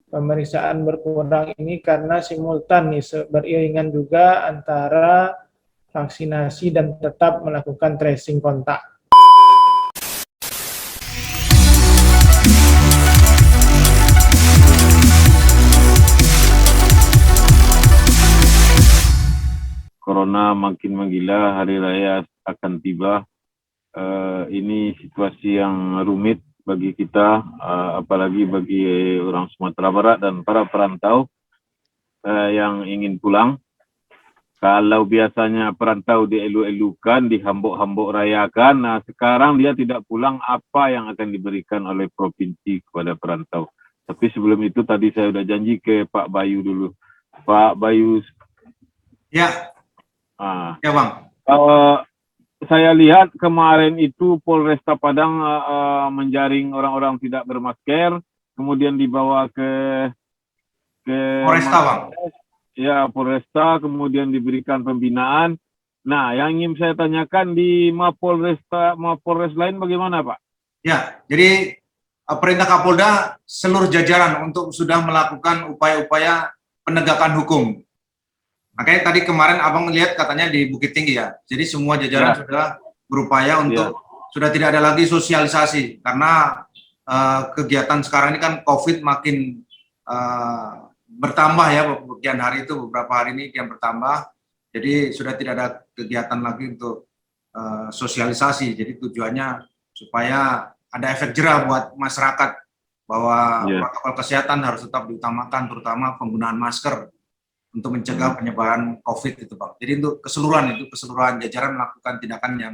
pemeriksaan berkurang ini karena simultan nih, beriringan juga antara vaksinasi dan tetap melakukan tracing kontak. Corona makin menggila, hari raya akan tiba. Ini situasi yang rumit bagi kita, apalagi bagi orang Sumatera Barat dan para perantau yang ingin pulang. Kalau biasanya perantau dielu-elukan, dihambuk-hambuk rayakan, nah sekarang dia tidak pulang, apa yang akan diberikan oleh provinsi kepada perantau. Tapi sebelum itu tadi saya sudah janji ke Pak Bayu dulu. Pak Bayu. Ya, ya Bang. Saya lihat kemarin itu Polresta Padang menjaring orang-orang tidak bermasker, kemudian dibawa ke Polresta Bang. Ya, Polresta, kemudian diberikan pembinaan. Nah, yang ingin saya tanyakan di Mapolres lain bagaimana, Pak? Ya, jadi perintah Kapolda seluruh jajaran untuk sudah melakukan upaya-upaya penegakan hukum. Makanya tadi kemarin Abang lihat katanya di Bukit Tinggi ya. Jadi semua jajaran sudah berupaya untuk sudah tidak ada lagi sosialisasi karena kegiatan sekarang ini kan COVID makin bertambah ya, kian hari itu beberapa hari ini kian bertambah. Jadi sudah tidak ada kegiatan lagi untuk sosialisasi. Jadi tujuannya supaya ada efek jerah buat masyarakat bahwa protokol kesehatan harus tetap diutamakan, terutama penggunaan masker untuk mencegah penyebaran COVID itu Bang. Jadi untuk keseluruhan jajaran melakukan tindakan yang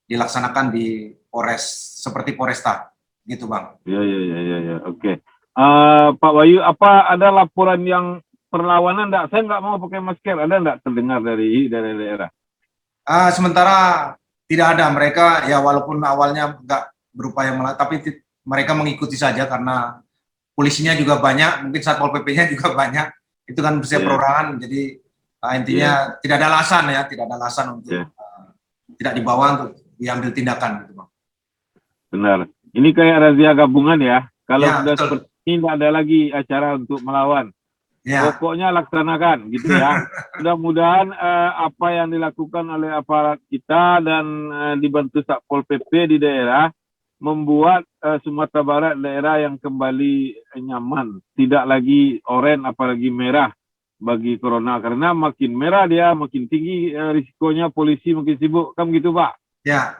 dilaksanakan di Polres seperti Polresta gitu Bang. Ya. Oke. Pak Bayu, apa ada laporan yang perlawanan enggak? Saya nggak mau pakai masker, ada enggak terdengar dari daerah? Sementara tidak ada, mereka ya walaupun awalnya enggak berupaya tapi mereka mengikuti saja karena polisinya juga banyak, mungkin Satpol PP-nya juga banyak. Itu kan bisa perorangan, jadi intinya tidak ada alasan untuk tidak dibawa untuk diambil tindakan gitu Bang. Benar. Ini kayak razia gabungan ya. Kalau sudah seperti ini tidak ada lagi acara untuk melawan. Pokoknya laksanakan gitu ya. Mudah-mudahan apa yang dilakukan oleh aparat kita dan dibantu Satpol PP di daerah membuat Sumatera Barat daerah yang kembali nyaman, tidak lagi oranye apalagi merah bagi corona, karena makin merah dia makin tinggi risikonya, polisi makin sibuk, kan gitu Pak? Ya,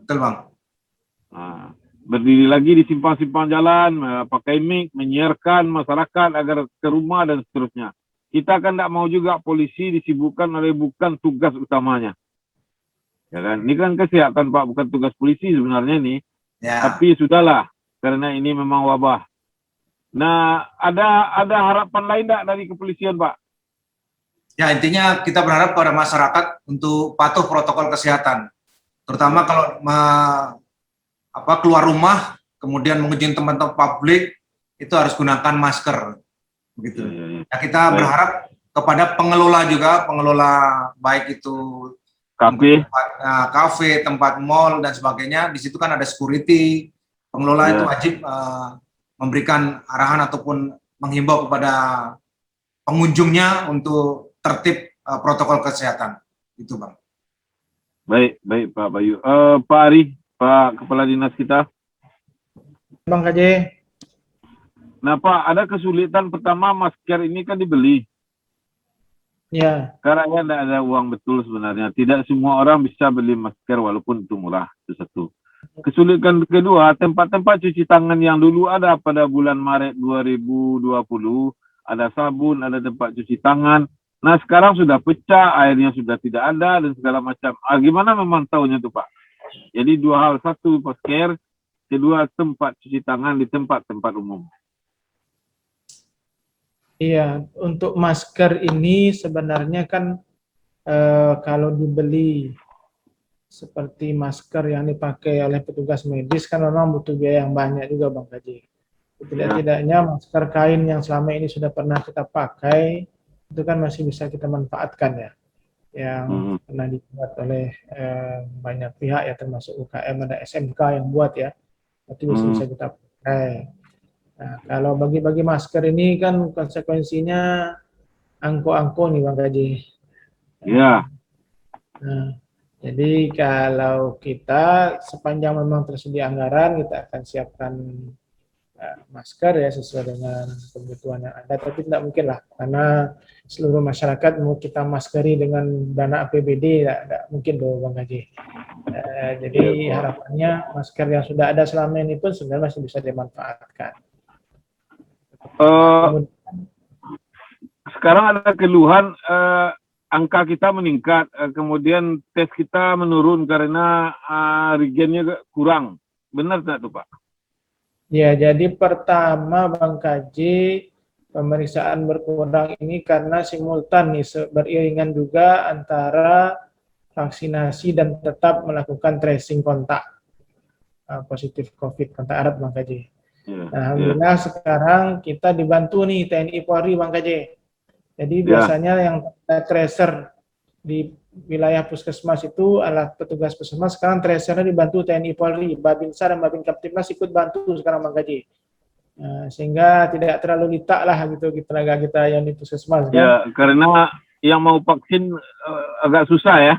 betul Bang. Berdiri lagi di simpang-simpang jalan, pakai mic, menyiarkan masyarakat agar ke rumah dan seterusnya. Kita kan tidak mau juga polisi disibukkan oleh bukan tugas utamanya. Ya kan? Ini kan kesehatan Pak, bukan tugas polisi sebenarnya nih. Tapi sudahlah, karena ini memang wabah. Nah, ada harapan lain tidak dari kepolisian, Pak? Ya, intinya kita berharap pada masyarakat untuk patuh protokol kesehatan. Terutama kalau keluar rumah, kemudian mengunjungi tempat-tempat publik, itu harus gunakan masker. Begitu. Ya, kita berharap kepada pengelola juga, pengelola baik itu kafe, tempat mall dan sebagainya, di situ kan ada security, pengelola itu wajib memberikan arahan ataupun menghimbau kepada pengunjungnya untuk tertib protokol kesehatan, itu Bang. Baik Pak Bayu. Pak Ari, Pak Kepala Dinas kita. Bang KJ. Nah Pak, ada kesulitan pertama, masker ini kan dibeli. Ya. Karena tidak ada uang betul sebenarnya. Tidak semua orang bisa beli masker walaupun itu murah, itu satu. Kesulitan kedua, tempat-tempat cuci tangan yang dulu ada pada bulan Maret 2020, ada sabun, ada tempat cuci tangan. Nah sekarang sudah pecah, airnya sudah tidak ada dan segala macam. Gimana memantaunya tuh Pak? Jadi dua hal, satu masker, kedua tempat cuci tangan di tempat-tempat umum. Iya, untuk masker ini sebenarnya kan kalau dibeli seperti masker yang dipakai oleh petugas medis kan memang butuh biaya yang banyak juga Bang Kaji. Tidak-tidaknya masker kain yang selama ini sudah pernah kita pakai itu kan masih bisa kita manfaatkan ya, yang pernah dibuat oleh banyak pihak ya, termasuk UKM, ada SMK yang buat ya, itu bisa kita pakai. Nah, kalau bagi-bagi masker ini kan konsekuensinya angko-angko nih Bang Gaji. Ya, Nah, jadi kalau kita sepanjang memang tersedia anggaran, kita akan siapkan masker ya sesuai dengan kebutuhan yang ada. Tapi tidak mungkin lah, karena seluruh masyarakat mau kita maskeri dengan dana APBD, tidak mungkin dong Bang Gaji. Jadi ya, harapannya masker yang sudah ada selama ini pun sebenarnya masih bisa dimanfaatkan. Eh, Kemudian, sekarang ada keluhan angka kita meningkat, kemudian tes kita menurun karena reagennya kurang. Benar tidak tuh Pak? ya, jadi pertama Bang Kaji, pemeriksaan berkurang ini karena simultan nih, beriringan juga antara vaksinasi dan tetap melakukan tracing kontak positif COVID, kontak erat Bang Kaji. Ya, Nah, alhamdulillah sekarang kita dibantu nih TNI Polri Bang Kaji. Jadi biasanya yang tracer di wilayah puskesmas itu adalah petugas puskesmas, sekarang tracernya dibantu TNI Polri, Babinsa dan Babin Kaptipmas ikut bantu sekarang Bang Kaji. Sehingga tidak terlalu litak lah gitu tenaga kita yang di puskesmas kan. Ya, karena yang mau vaksin agak susah ya.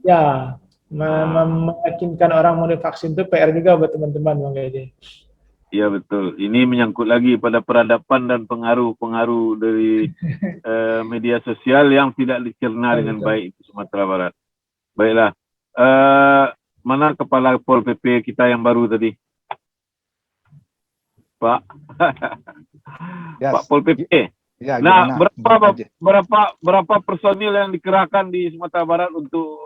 Ya, meyakinkan orang mau divaksin itu PR juga buat teman-teman Bang Kaji. Iya betul. Ini menyangkut lagi pada peradaban dan pengaruh-pengaruh dari media sosial yang tidak dicerna dengan baik di Sumatera Barat. Baiklah. Mana kepala Pol PP kita yang baru tadi? Pak. Yes. Pak Pol PP. Ya, Nah, berapa personil yang dikerahkan di Sumatera Barat untuk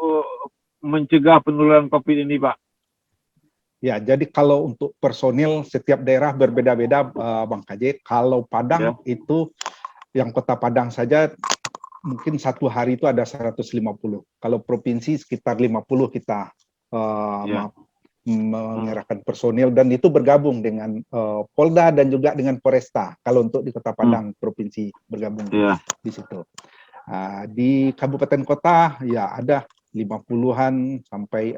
mencegah penularan COVID ini, Pak? Ya, jadi kalau untuk personil setiap daerah berbeda-beda, Bang KJ. Kalau Padang itu, yang Kota Padang saja mungkin satu hari itu ada 150. Kalau provinsi sekitar 50 kita mengerahkan personil, dan itu bergabung dengan Polda dan juga dengan Poresta. Kalau untuk di Kota Padang provinsi bergabung di situ. Di kabupaten kota ya ada 50-an sampai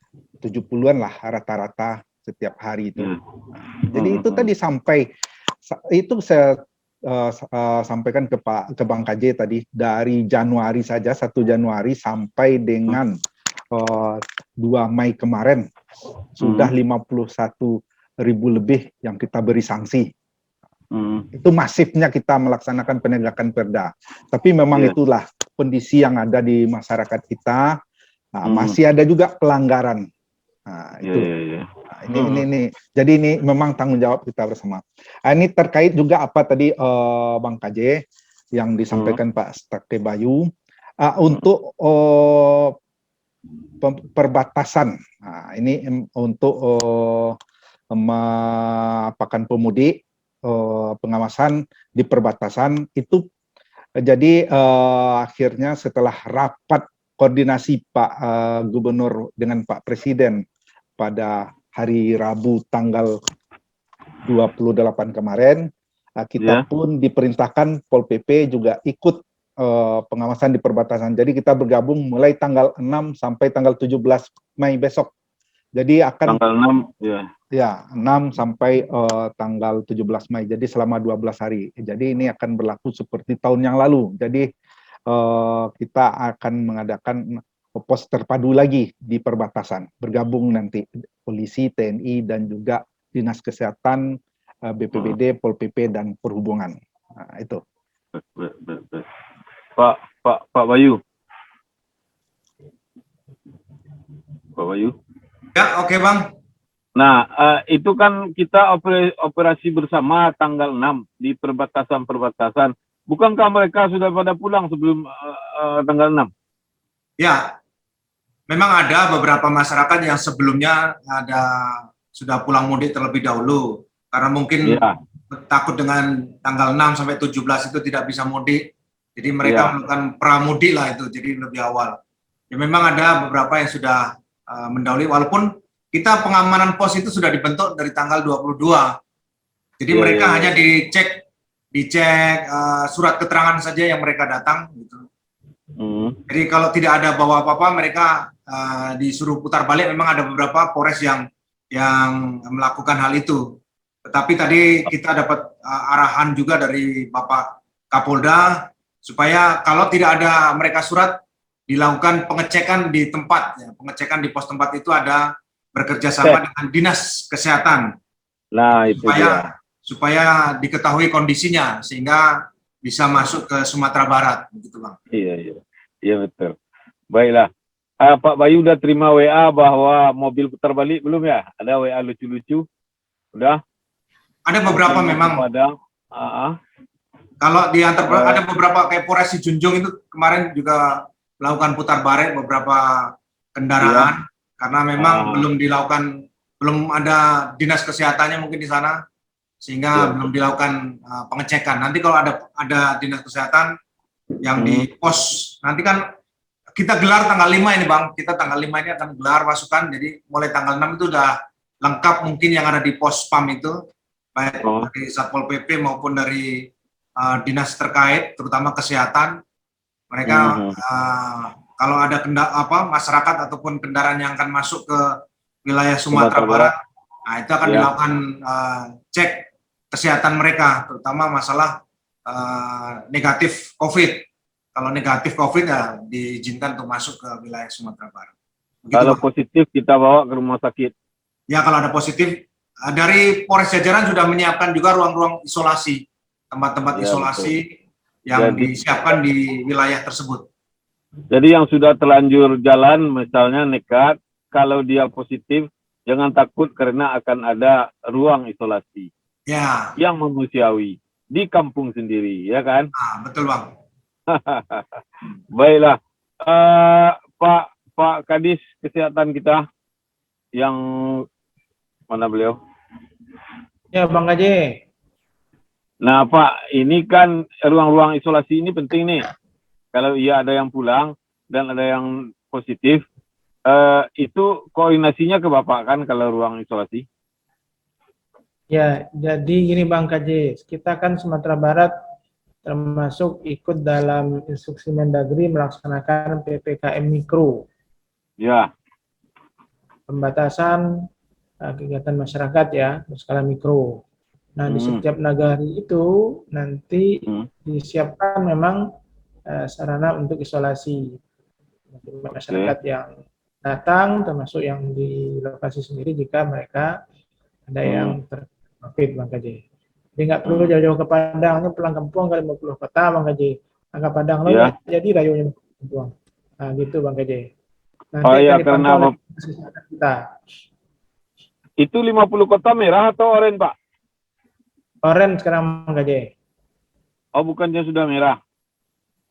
70-an lah rata-rata setiap hari itu. Jadi itu tadi sampai itu saya sampaikan ke Bang KJ tadi, dari Januari saja 1 Januari sampai dengan 2 Mei kemarin sudah 51.000 lebih yang kita beri sanksi. Itu masifnya kita melaksanakan penegakan perda. Tapi memang itulah kondisi yang ada di masyarakat kita. Masih ada juga pelanggaran. Itu. Ini. Jadi ini memang tanggung jawab kita bersama. Ini terkait juga apa tadi Bang KJ yang disampaikan Pak Stakte Bayu untuk perbatasan. Ini untuk apakan pemudik, pengawasan di perbatasan itu. Jadi akhirnya setelah rapat koordinasi Pak Gubernur dengan Pak Presiden pada hari Rabu tanggal 28 kemarin, kita pun diperintahkan Pol PP juga ikut pengawasan di perbatasan. Jadi kita bergabung mulai tanggal 6 sampai tanggal 17 Mei besok. Jadi akan tanggal 6 6 sampai tanggal 17 Mei. Jadi selama 12 hari. Jadi ini akan berlaku seperti tahun yang lalu. Jadi kita akan mengadakan pos terpadu lagi di perbatasan. Bergabung nanti polisi, TNI dan juga Dinas Kesehatan, BPBD, Pol PP dan Perhubungan. Itu. Pak Bayu. Pak Bayu. Ya, oke Bang. Nah, itu kan kita operasi bersama tanggal 6 di perbatasan-perbatasan. Bukankah mereka sudah pada pulang sebelum tanggal 6? Ya. Memang ada beberapa masyarakat yang sebelumnya sudah pulang mudik terlebih dahulu. Karena mungkin takut dengan tanggal 6 sampai 17 itu tidak bisa mudik. Jadi mereka melakukan pramudik lah itu, jadi lebih awal. Ya memang ada beberapa yang sudah mendahului, walaupun kita pengamanan pos itu sudah dibentuk dari tanggal 22. Jadi mereka hanya dicek surat keterangan saja yang mereka datang gitu. Jadi kalau tidak ada bawa apa-apa, mereka disuruh putar balik. Memang ada beberapa Polres yang melakukan hal itu. Tetapi tadi kita dapat arahan juga dari Bapak Kapolda supaya kalau tidak ada mereka surat dilakukan pengecekan di tempat, ya. Pengecekan di pos tempat itu ada bekerja sama dengan dinas kesehatan. Nah, itu dia. supaya diketahui kondisinya sehingga bisa masuk ke Sumatera Barat, begitu Bang. Iya betul. Baiklah. Pak Bayu udah terima WA bahwa mobil putar balik belum ya? Ada WA lucu-lucu? Udah? Ada beberapa memang. Padang. Kalau di antar ada beberapa kayak Polres Junjung itu kemarin juga melakukan putar balik beberapa kendaraan karena memang belum ada dinas kesehatannya mungkin di sana sehingga belum dilakukan pengecekan. Nanti kalau ada dinas kesehatan yang di pos, nanti kan kita gelar tanggal 5 ini Bang, kita tanggal 5 ini akan gelar pasukan, jadi mulai tanggal 6 itu udah lengkap mungkin yang ada di pos PAM itu, baik dari Satpol PP maupun dari dinas terkait, terutama kesehatan. Mereka kalau ada masyarakat ataupun kendaraan yang akan masuk ke wilayah Sumatera Barat, nah itu akan dilakukan cek kesehatan mereka, terutama masalah negatif COVID. Kalau negatif COVID ya diizinkan untuk masuk ke wilayah Sumatera Barat. Begitu, kalau Bang. positif kita bawa ke rumah sakit. Ya kalau ada positif, dari Polres Jajaran sudah menyiapkan juga ruang-ruang isolasi, tempat-tempat isolasi yang disiapkan di wilayah tersebut. Jadi yang sudah terlanjur jalan, misalnya nekat, kalau dia positif, jangan takut karena akan ada ruang isolasi yang manusiawi di kampung sendiri, ya kan? Betul Bang. Baiklah, Pak Kadis Kesehatan kita yang mana beliau? Ya Bang Gaje. Nah Pak, ini kan ruang-ruang isolasi ini penting nih. Kalau iya ada yang pulang dan ada yang positif, itu koordinasinya ke Bapak kan kalau ruang isolasi? Ya, jadi gini Bang KJ, kita kan Sumatera Barat termasuk ikut dalam instruksi Mendagri melaksanakan PPKM Mikro. Ya. Pembatasan kegiatan masyarakat ya, berskala mikro. Nah, di setiap nagari itu nanti disiapkan memang sarana untuk isolasi. Masyarakat yang datang, termasuk yang di lokasi sendiri jika mereka ada yang terkait Bang KJ. Jadi nggak perlu jauh-jauh ke Padang, ini pulang kampung kali 50 kota Bang KJ. Angka Padang lo jadi rayunya kampung. Nah gitu Bang KJ. Nanti akan dipantau kita. Itu 50 kota merah atau oranye Pak? Oranye sekarang Bang KJ. Oh bukannya sudah merah?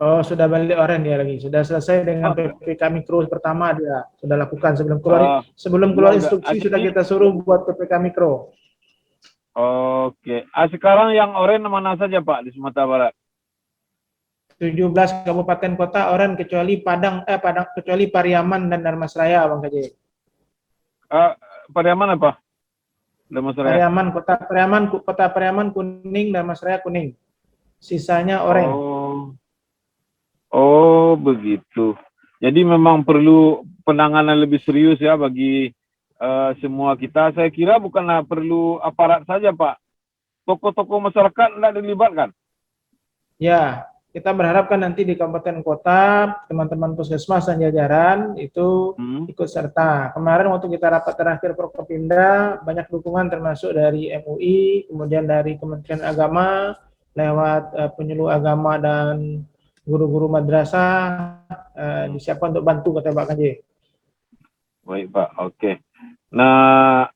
Oh sudah balik oranye dia lagi. Sudah selesai dengan PPKM Mikro pertama dia sudah lakukan sebelum keluar instruksi sudah kita suruh buat PPKM Mikro. Oke. Sekarang yang oranye mana saja Pak di Sumatera Barat? 17 kabupaten kota oranye kecuali kecuali Pariaman dan Dharmasraya Bang KJ. Pariaman apa? Dharmasraya. Kota Pariaman kuning, Dharmasraya kuning. Sisanya oranye. Oh begitu. Jadi memang perlu penanganan lebih serius ya bagi semua kita. Saya kira bukanlah perlu aparat saja Pak. Tokoh-tokoh masyarakat tidak dilibatkan. Ya, kita berharapkan nanti di kabupaten kota teman-teman puskesmas dan jajaran itu ikut serta. Kemarin waktu kita rapat terakhir Prokopimda banyak dukungan termasuk dari MUI, kemudian dari Kementerian Agama lewat penyuluh agama dan guru-guru madrasah disiapkan untuk bantu kata Pak KJ. Baik Pak, oke. Nah,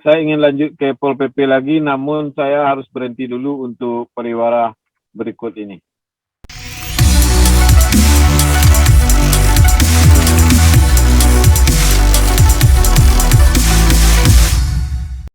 saya ingin lanjut ke Pol PP lagi, namun saya harus berhenti dulu untuk pariwara berikut ini.